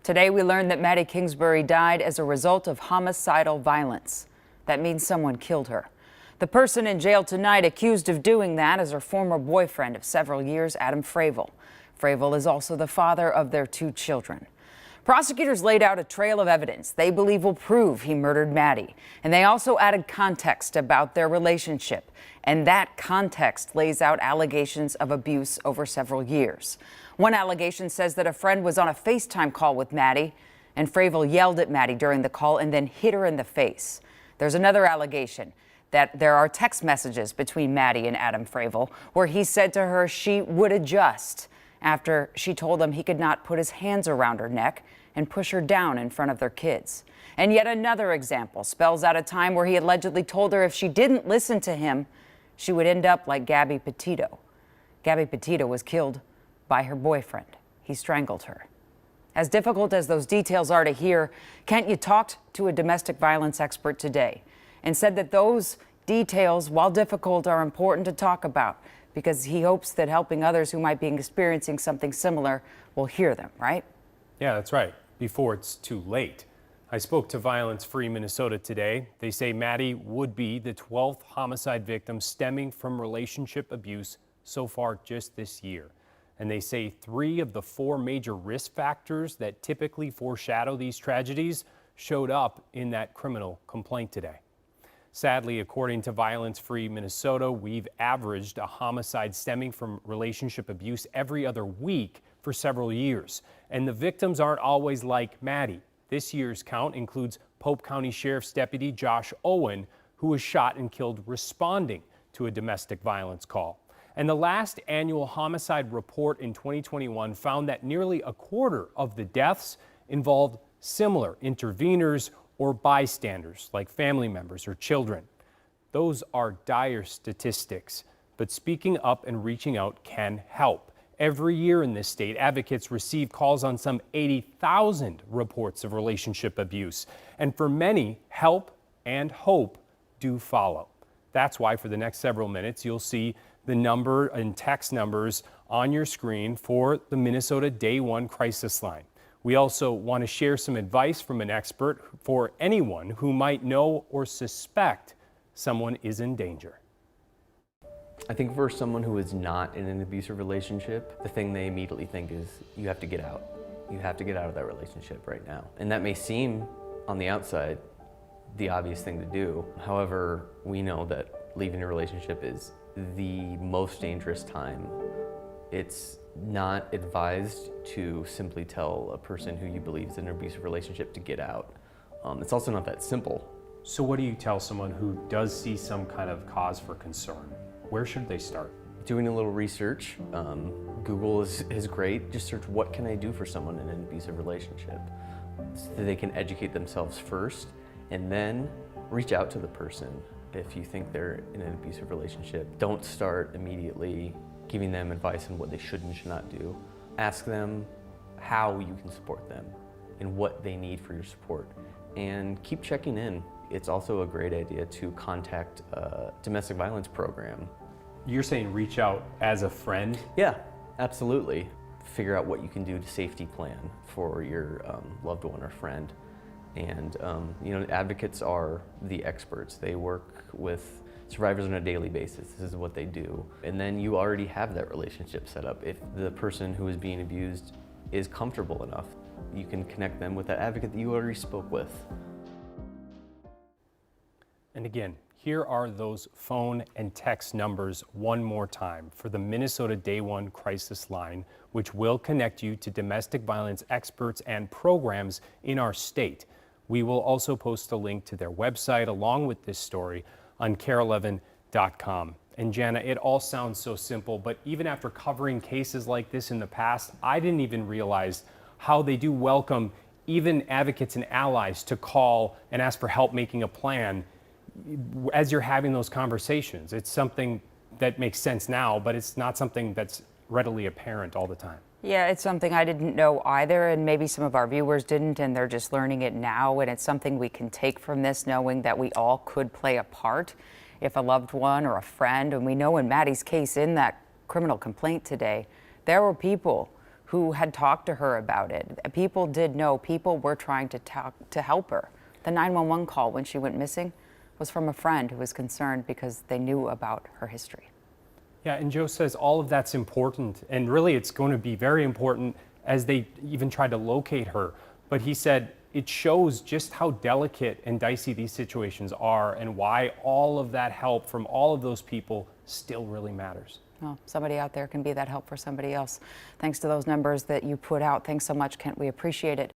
Today, we learned that Maddie Kingsbury died as a result of homicidal violence. That means someone killed her. The person in jail tonight accused of doing that is her former boyfriend of several years, Adam Fravel. Fravel is also the father of their 2 children. Prosecutors laid out a trail of evidence they believe will prove he murdered Maddie. And they also added context about their relationship. And that context lays out allegations of abuse over several years. One allegation says that a friend was on a FaceTime call with Maddie, and Fravel yelled at Maddie during the call and then hit her in the face. There's another allegation that there are text messages between Maddie and Adam Fravel where he said to her she would adjust after she told him he could not put his hands around her neck and push her down in front of their kids. And yet another example spells out a time where he allegedly told her if she didn't listen to him, she would end up like Gabby Petito. Gabby Petito was killed by her boyfriend. He strangled her. As difficult as those details are to hear, Kent, you talked to a domestic violence expert today and said that those details, while difficult, are important to talk about because he hopes that helping others who might be experiencing something similar will hear them, right? Yeah, that's right. Before it's too late. I spoke to Violence Free Minnesota today. They say Maddie would be the 12th homicide victim stemming from relationship abuse so far just this year. And they say 3 of the 4 major risk factors that typically foreshadow these tragedies showed up in that criminal complaint today. Sadly, according to Violence Free Minnesota, we've averaged a homicide stemming from relationship abuse every other week for several years. And the victims aren't always like Maddie. This year's count includes Pope County Sheriff's Deputy Josh Owen, who was shot and killed responding to a domestic violence call. And the last annual homicide report in 2021 found that nearly a quarter of the deaths involved similar interveners or bystanders, like family members or children. Those are dire statistics, but speaking up and reaching out can help. Every year in this state, advocates receive calls on some 80,000 reports of relationship abuse. And for many, help and hope do follow. That's why for the next several minutes, you'll see the number and text numbers on your screen for the Minnesota Day One Crisis Line. We also want to share some advice from an expert for anyone who might know or suspect someone is in danger. I think for someone who is not in an abusive relationship, the thing they immediately think is you have to get out. You have to get out of that relationship right now. And that may seem on the outside the obvious thing to do. However, we know that leaving a relationship is the most dangerous time. It's not advised to simply tell a person who you believe is in an abusive relationship to get out. It's also not that simple. So what do you tell someone who does see some kind of cause for concern? Where should they start? Doing a little research. Google is great. Just search what can I do for someone in an abusive relationship so that they can educate themselves first and then reach out to the person if you think they're in an abusive relationship. Don't start immediately giving them advice on what they should and should not do. Ask them how you can support them and what they need for your support. And keep checking in. It's also a great idea to contact a domestic violence program. You're saying reach out as a friend? Yeah, absolutely. Figure out what you can do to safety plan for your loved one or friend. And advocates are the experts. They work with survivors on a daily basis. This is what they do. And then you already have that relationship set up. If the person who is being abused is comfortable enough, you can connect them with that advocate that you already spoke with. And again, here are those phone and text numbers one more time for the Minnesota Day One Crisis Line, which will connect you to domestic violence experts and programs in our state. We will also post a link to their website along with this story on KARE11.com. And Jana, it all sounds so simple, but even after covering cases like this in the past, I didn't even realize how they do welcome even advocates and allies to call and ask for help making a plan as you're having those conversations. It's something that makes sense now, but it's not something that's readily apparent all the time. Yeah, it's something I didn't know either, and maybe some of our viewers didn't, and they're just learning it now, and it's something we can take from this, knowing that we all could play a part if a loved one or a friend, and we know in Maddie's case in that criminal complaint today, there were people who had talked to her about it. People did know. People were trying to help her. The 911 call when she went missing was from a friend who was concerned because they knew about her history. Yeah, and Joe says all of that's important, and really it's going to be very important as they even try to locate her. But he said it shows just how delicate and dicey these situations are and why all of that help from all of those people still really matters. Well, somebody out there can be that help for somebody else. Thanks to those numbers that you put out. Thanks so much, Kent. We appreciate it.